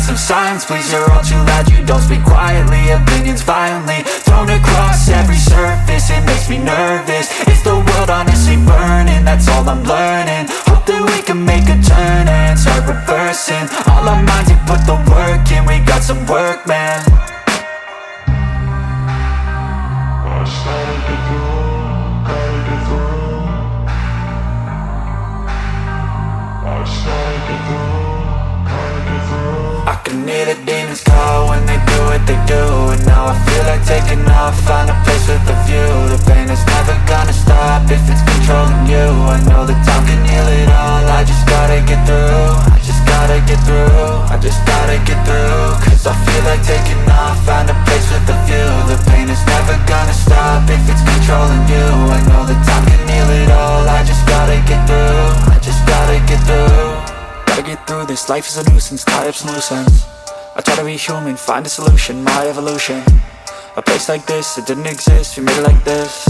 some silence, please. You're all too loud, you don't speak quietly. Opinions violently thrown across every surface. It makes me nervous. Is the world honestly burning? That's all I'm learning. Hope that we can make a turn and start reversing. All our minds, we put the work in. We got some work, man. I just gotta get through, gotta get through. I just gotta get through, gotta get through. I can hear the demons call when they do what they do. And now I feel like taking off, find a place with a view. The pain is never gonna stop if it's controlling you. I know that time can heal it all. I just gotta get through, I just gotta get through, I just gotta get through. Cause I feel like taking off, find a place with a view. The pain is never gonna stop if it's controlling you. I know that time can heal it all. I just gotta get through, I just gotta get through. Gotta get through this, life is a nuisance, tie up some loose ends. I try to be human, find a solution, my evolution. A place like this, it didn't exist, we made it like this.